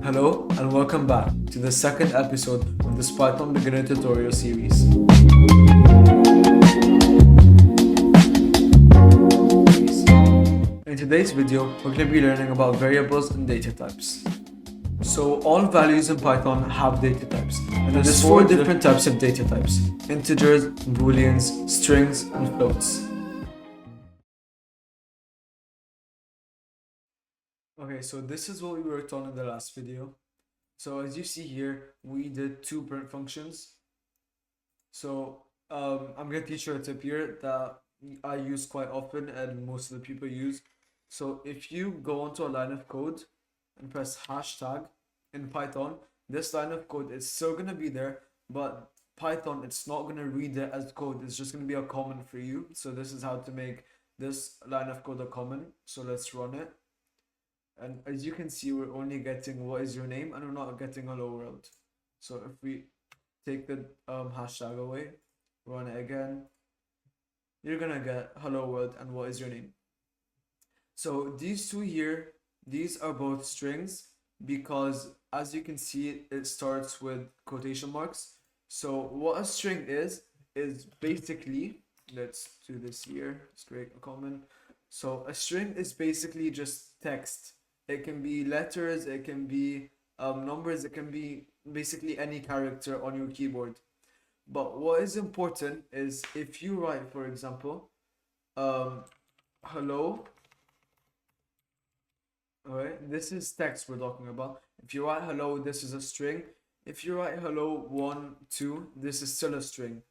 Hello and welcome back to the second episode of this Python beginner tutorial series. In today's video, we're going to be learning about variables and data types. So all values in Python have data types, and there's four different types of data types: integers, booleans, strings, and floats. Okay, so this is what we worked on in the last video. So as you see here, we did two print functions. So I'm going to teach you a tip here that I use quite often and most of the people use. So if you go onto a line of code and press hashtag in Python, this line of code is still going to be there, but Python, it's not going to read it as code. It's just going to be a comment for you. So this is how to make this line of code a comment. So let's run it. And as you can see, we're only getting what is your name, and we're not getting hello world. So if we take the hashtag away, run it again, you're gonna get hello world and what is your name. So these two here, these are both strings because as you can see, it starts with quotation marks. So what a string is basically, let's do this here, let's create a comment. So a string is basically just text. It can be letters, it can be numbers, it can be basically any character on your keyboard. But what is important is if you write, for example, hello, alright, this is text we're talking about. If you write hello, this is a string. If you write hello 1, 2, this is still a string.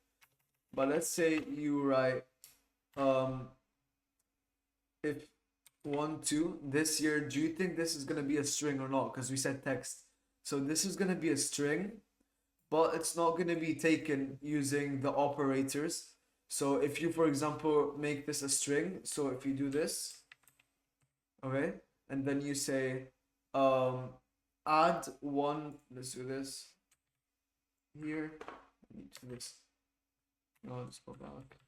But let's say you write if 1, 2 this here, do you think this is going to be a string or not? Because we said text. So this is going to be a string, but it's not going to be taken using the operators. So if you, for example, make this a string, so if you do this, okay, and then you say add 1, let's do this here, do this, no, let's go back,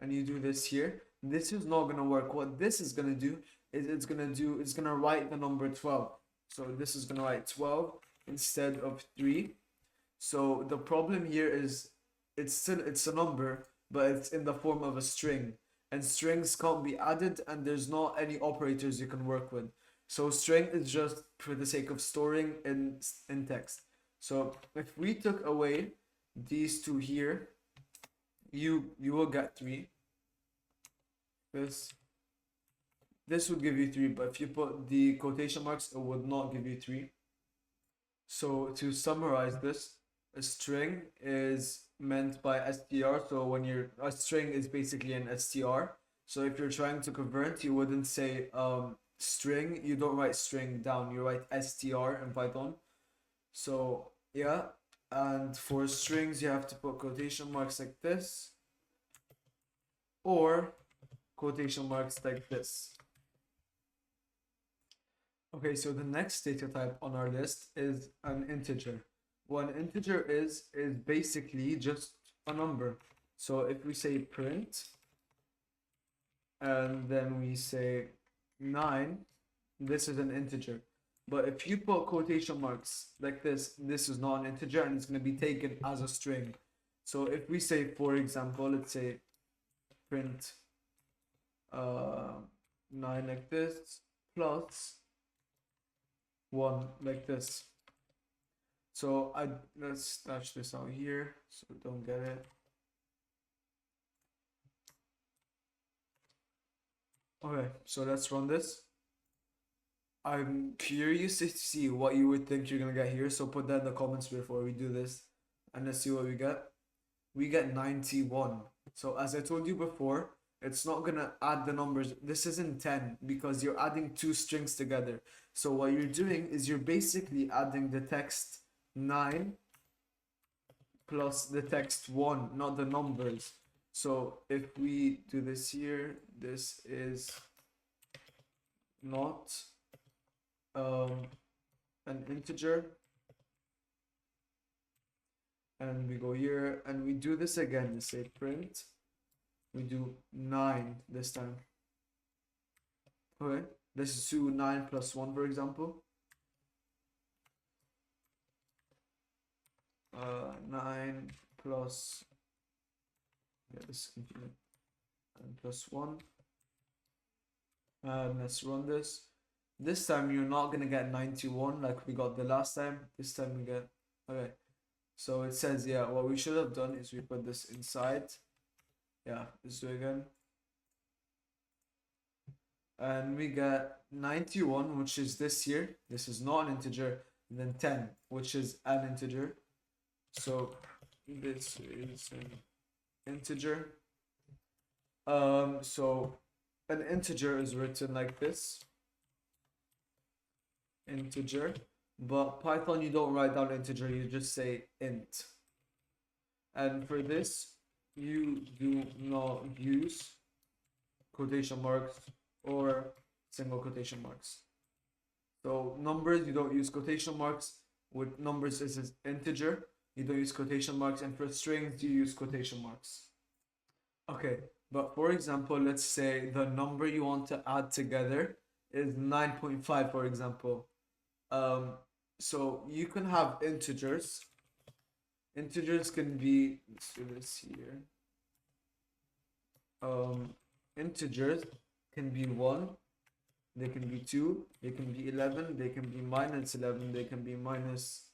and you do this here, this is not going to work. What this is going to do is it's going to write the number 12. So this is going to write 12 instead of 3. So the problem here is it's a number, but it's in the form of a string, and strings can't be added, and there's not any operators you can work with. So string is just for the sake of storing in text. So if we took away these two here, you will get 3. This would give you 3, but if you put the quotation marks, it would not give you 3. So to summarize this, a string is meant by str. So when a string is basically an str. So if you're trying to convert, you wouldn't say string. You don't write string down. You write str in Python. So yeah, and for strings, you have to put quotation marks like this, or quotation marks like this. Okay, so the next data type on our list is an integer. What an integer is basically just a number. So if we say print, and then we say 9, this is an integer. But if you put quotation marks like this is not an integer, and it's going to be taken as a string. So if we say, for example, let's say print 9 like this plus 1 like this. So let's dash this out here so we don't get it. Okay, so let's run this. I'm curious to see what you would think you're gonna get here, so put that in the comments before we do this, and let's see what we get. We get 91. So as I told you before, it's not gonna add the numbers. This isn't 10 because you're adding two strings together. So what you're doing is you're basically adding the text 9 plus the text 1, not the numbers. So if we do this here, this is not an integer, and we go here and we do this again. We say print, we do 9 this time. Okay, this is 9 plus 1, for example. 9 plus, yeah, this is confusing, and plus 1. Let's run this. This time you're not gonna get 91 like we got the last time. This time we get, okay. So it says, yeah, what we should have done is we put this inside. Yeah, let's do it again. And we get 91, which is this here. This is not an integer. And then 10, which is an integer. So this is an integer. So an integer is written like this. Integer. But Python, you don't write down integer, you just say int. And for this, you do not use quotation marks or single quotation marks. So numbers, you don't use quotation marks. With numbers, this is integer. You don't use quotation marks. And for strings, you use quotation marks. Okay, but for example, let's say the number you want to add together is 9.5, for example. So you can have integers. Integers can be, let's do this here. Integers can be 1, they can be 2, they can be 11, they can be minus 11, they can be minus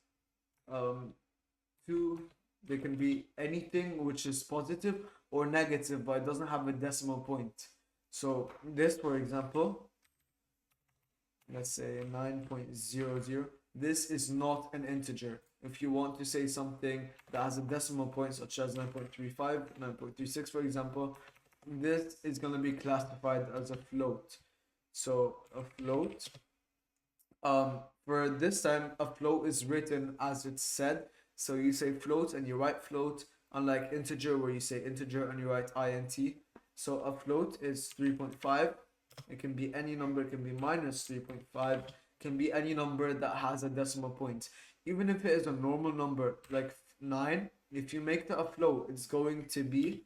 2, they can be anything which is positive or negative, but it doesn't have a decimal point. So this, for example, let's say 9.00, this is not an integer. If you want to say something that has a decimal point, such as 9.35, 9.36, for example, this is going to be classified as a float. So a float, for this time, a float is written as it's said. So you say float and you write float, unlike integer where you say integer and you write int. So a float is 3.5. It can be any number, it can be minus 3.5, can be any number that has a decimal point. Even if it is a normal number like 9, if you make that a float, it's going to be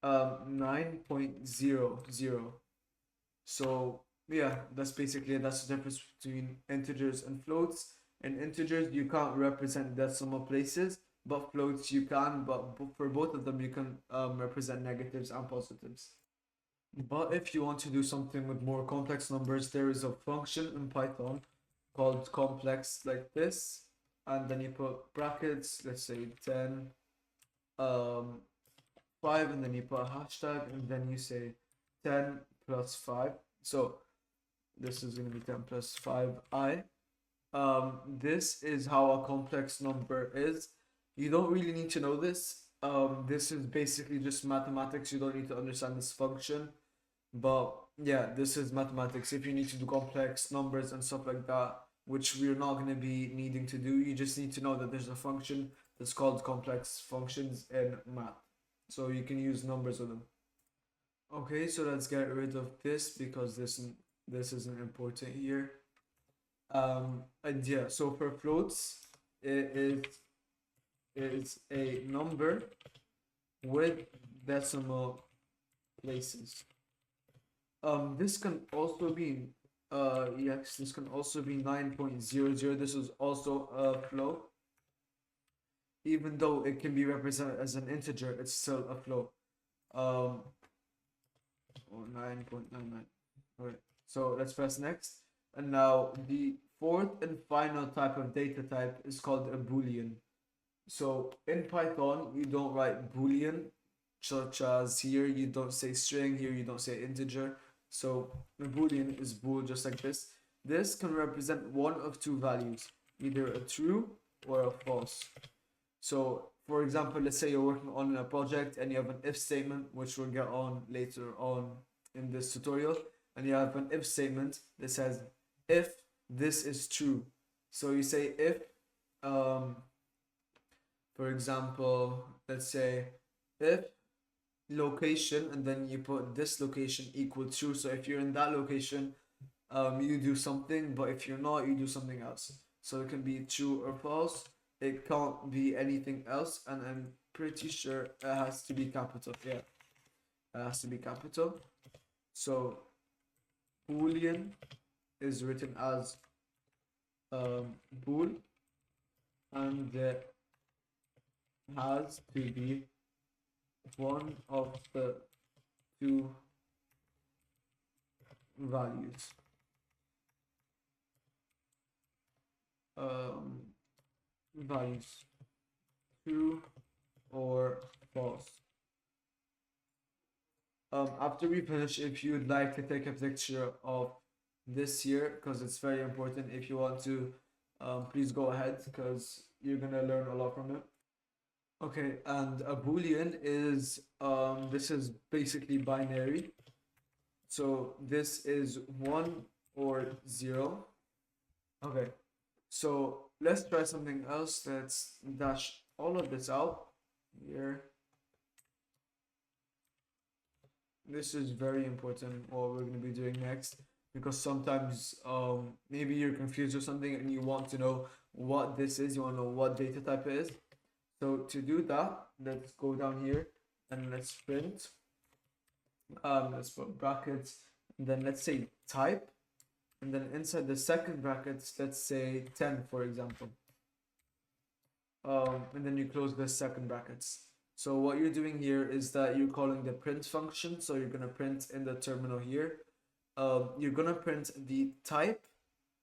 9.00. So yeah, that's basically that's the difference between integers and floats. In integers, you can't represent decimal places, but floats you can. But for both of them, you can represent negatives and positives. But if you want to do something with more complex numbers, there is a function in Python called complex like this, and then you put brackets, let's say 10, 5, and then you put a hashtag, and then you say 10 plus 5. So this is going to be 10 plus 5i. This is how a complex number is. You don't really need to know this. This is basically just mathematics. You don't need to understand this function. But yeah, this is mathematics. If you need to do complex numbers and stuff like that, which we're not going to be needing to do, you just need to know that there's a function that's called complex functions in math. So you can use numbers with them. Okay, so let's get rid of this because this isn't important here. And yeah, so for floats, it is a number with decimal places. This can also be yes, this can also be 9.00. This is also a float. Even though it can be represented as an integer, it's still a float. Or 9.99. Alright, so let's press next. And now the fourth and final type of data type is called a Boolean. So in Python, you don't write Boolean, such as here you don't say string, here you don't say integer. So a Boolean is bool, just like this. This can represent one of two values, either a true or a false. So for example, let's say you're working on a project and you have an if statement, which we'll get on later on in this tutorial, and you have an if statement that says if this is true. So you say if, for example, let's say if location, and then you put this location equal true. So if you're in that location, you do something, but if you're not, you do something else. So it can be true or false. It can't be anything else, and I'm pretty sure it has to be capital. Yeah, it has to be capital. So Boolean is written as bool, and it has to be one of the two values. Values true or false. After we finish, if you'd like to take a picture of this here, because it's very important, if you want to, please go ahead, because you're gonna learn a lot from it. Okay, and a boolean is this is basically binary. So this is 1 or 0. Okay, so let's try something else. Let's dash all of this out here. This is very important what we're going to be doing next, because sometimes maybe you're confused or something and you want to know what this is, you want to know what data type it is. So to do that, let's go down here and let's print. Let's put brackets, and then let's say type, and then inside the second brackets, let's say 10, for example. And then you close the second brackets. So what you're doing here is that you're calling the print function. So you're gonna print in the terminal here. You're gonna print the type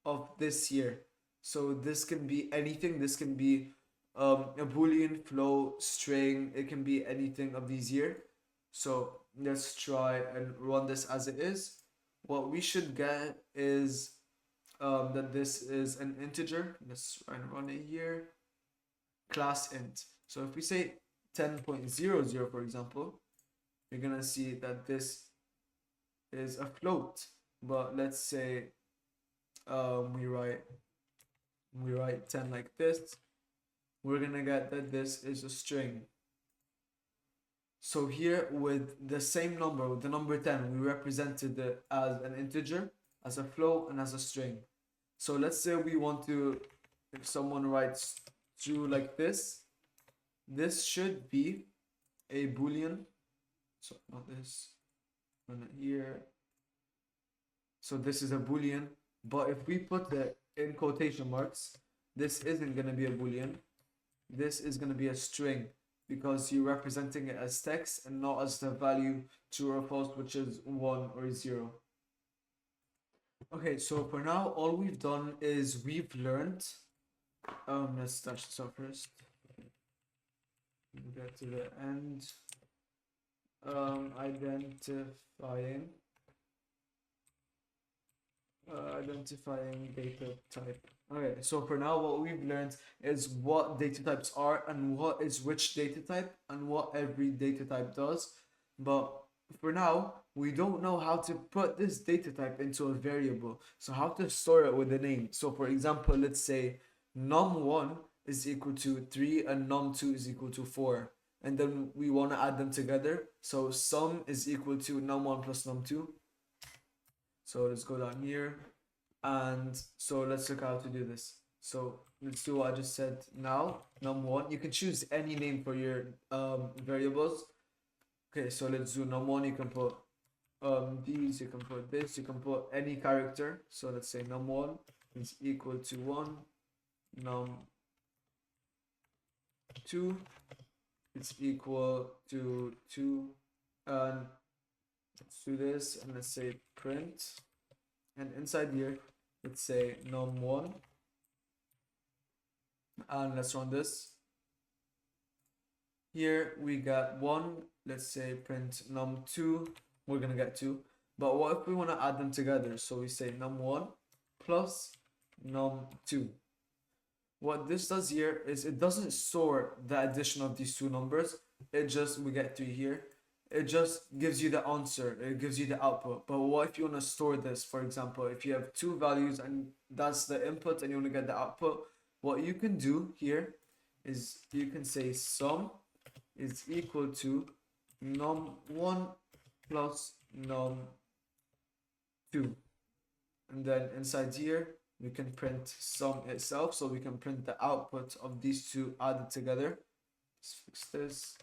of this here. So this can be anything. This can be a boolean, float, string. It can be anything of these here. So let's try and run this as it is. What we should get is that this is an integer. Let's try and run it here. Class int. So if we say 10.00, for example, you're gonna see that this is a float. But let's say we write 10 like this, we're gonna get that this is a string. So here with the same number, with the number 10, we represented it as an integer, as a float, and as a string. So let's say we want to, if someone writes true like this should be a boolean. So not this, run it here. So this is a boolean, but if we put it in quotation marks, this isn't gonna be a boolean. This is gonna be a string, because you're representing it as text and not as the value true or false, which is 1 or 0. Okay, so for now, all we've done is we've learned. Let's start this off first. Get to the end. Identifying data type. Okay, so for now, what we've learned is what data types are and what is which data type and what every data type does. But for now, we don't know how to put this data type into a variable. So how to store it with a name. So for example, let's say num1 is equal to 3 and num2 is equal to 4. And then we want to add them together. So sum is equal to num1 plus num2. So let's go down here. And so let's look how to do this. So let's do what I just said now. Num1. You can choose any name for your variables. Okay, so let's do num1. You can put these, you can put this, you can put any character. So let's say num1 is equal to 1, num2 is equal to 2, and let's do this, and let's say print, and inside here let's say num1, and let's run this. Here we got 1, let's say print num2, we're gonna get 2. But what if we want to add them together? So we say num1 plus num2. What this does here is it doesn't store the addition of these two numbers. It just, we get 3 here. It just gives you the answer. It gives you the output. But what if you want to store this? For example, if you have two values and that's the input and you want to get the output, what you can do here is you can say sum is equal to num1 plus num2. And then inside here, we can print sum itself, so we can print the output of these two added together. Let's fix this,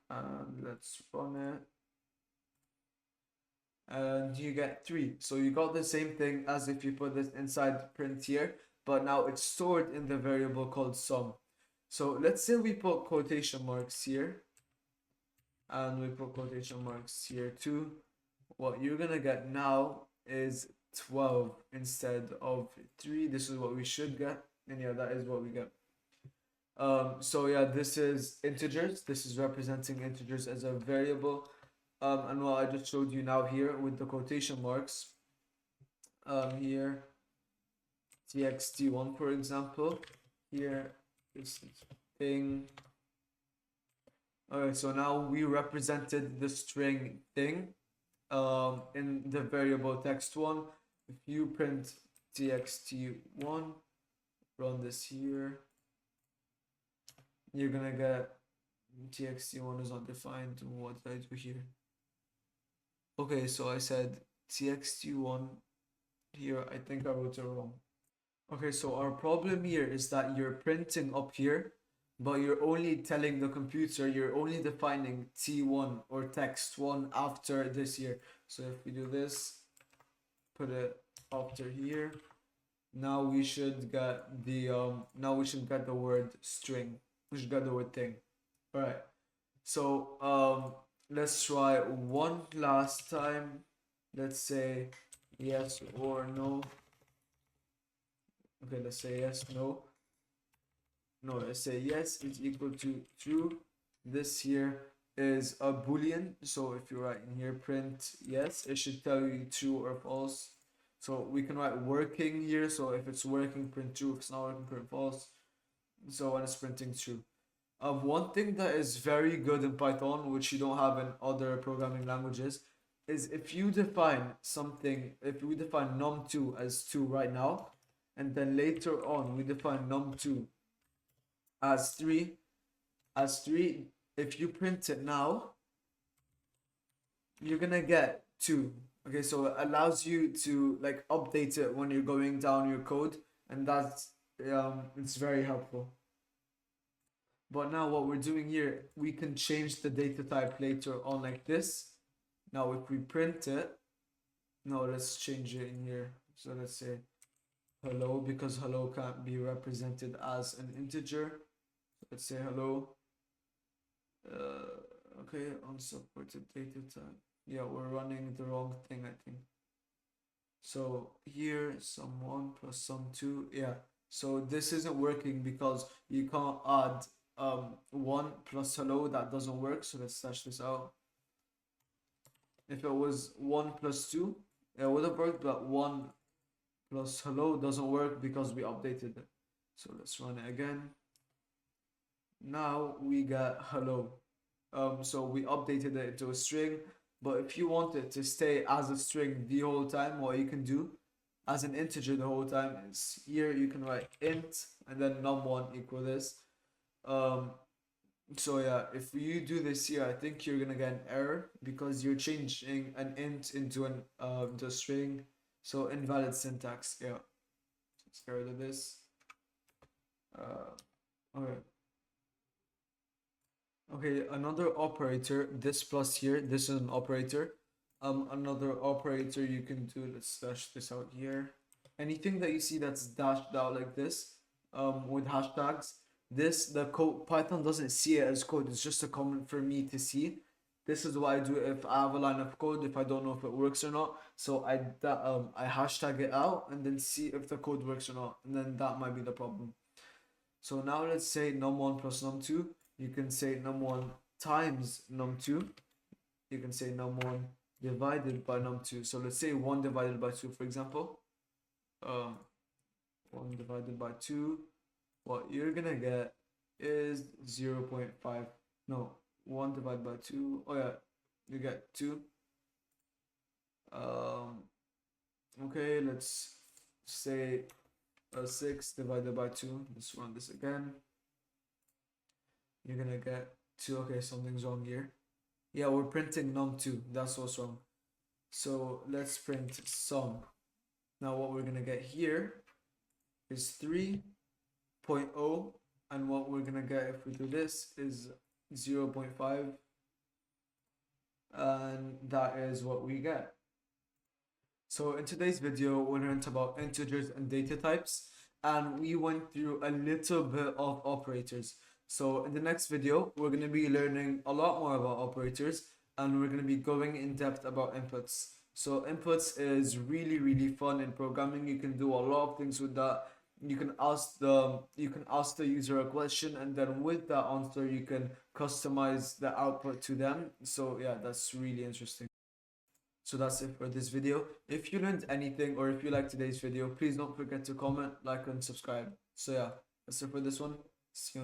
and let's run it, and you get 3. So you got the same thing as if you put this inside print here, but now it's stored in the variable called sum. So let's say we put quotation marks here, and we put quotation marks here too. What you're gonna get now is 12 instead of 3. This is what we should get, and yeah, that is what we get. So yeah, this is integers. This is representing integers as a variable. And what I just showed you now here with the quotation marks, here, txt1, for example, here, this thing. Okay, so now we represented the string thing in the variable text1. If you print txt1, run this here, you're gonna get txt1 is undefined. What did I do here? Okay, so I said txt1 here. I think I wrote it wrong. Okay, so our problem here is that you're printing up here, but you're only telling the computer, you're only defining t1 or text1 after this here. So if we do this, put it after here, now we should get the word string. We should get the word thing. All right. So let's try one last time. Let's say yes or no. Okay, let's say yes, no. No, let's say yes is equal to true. This here is a boolean. So if you write in here print yes, it should tell you true or false. So we can write working here. So if it's working, print true. If it's not working, print false. So when it's printing true. One thing that is very good in Python, which you don't have in other programming languages, is if you define something, if we define num2 as 2 right now, and then later on we define num2 as 3, if you print it now, you're gonna get 2. Okay, so it allows you to like update it when you're going down your code, and that's it's very helpful. But now what we're doing here, we can change the data type later on like this. Now if we print it, no, let's change it in here. So let's say hello, because hello can't be represented as an integer. Let's say hello. Okay, unsupported data type. Yeah, we're running the wrong thing, I think. So here, sum1 plus sum2. Yeah, so this isn't working because you can't add 1 plus hello. That doesn't work. So let's slash this out. If it was 1 plus 2, it would have worked, but 1 plus hello doesn't work because we updated it. So let's run it again. Now we get hello. So we updated it into a string, but if you want it to stay as a string the whole time, what you can do as an integer the whole time is here you can write int and then num1 equal this. So yeah, if you do this here, I think you're gonna get an error because you're changing an int into a string. So invalid syntax. Yeah, let's get rid of this. Okay. Okay, another operator. This plus here. This is an operator. Another operator you can do. Let's dash this out here. Anything that you see that's dashed out like this, with hashtags. The code Python doesn't see it as code. It's just a comment for me to see. This is what I do if I have a line of code, if I don't know if it works or not. So I hashtag it out and then see if the code works or not, and then that might be the problem. So now let's say num1 plus num2. You can say num1 times num2. You can say num1 divided by num2. So let's say 1 divided by 2, for example. 1 divided by 2. What you're gonna get is 0.5. No, 1 divided by 2. Oh yeah, you get 2. Okay, let's say 6 divided by 2. Let's run this again. You're gonna get 2. Okay, something's wrong here. Yeah, we're printing num2. That's what's wrong. So let's print sum. Now what we're gonna get here is 3.0, and what we're gonna get if we do this is 0.5, and that is what we get. So in today's video, we learned about integers and data types. and we went through a little bit of operators. So in the next video, we're going to be learning a lot more about operators, and we're going to be going in depth about inputs. So inputs is really, really fun in programming. You can do a lot of things with that. You can ask the user a question, and then with that answer you can customize the output to them. So yeah, that's really interesting. So that's it for this video. If you learned anything or if you liked today's video, please don't forget to comment, like, and subscribe. So yeah, that's it for this one. See you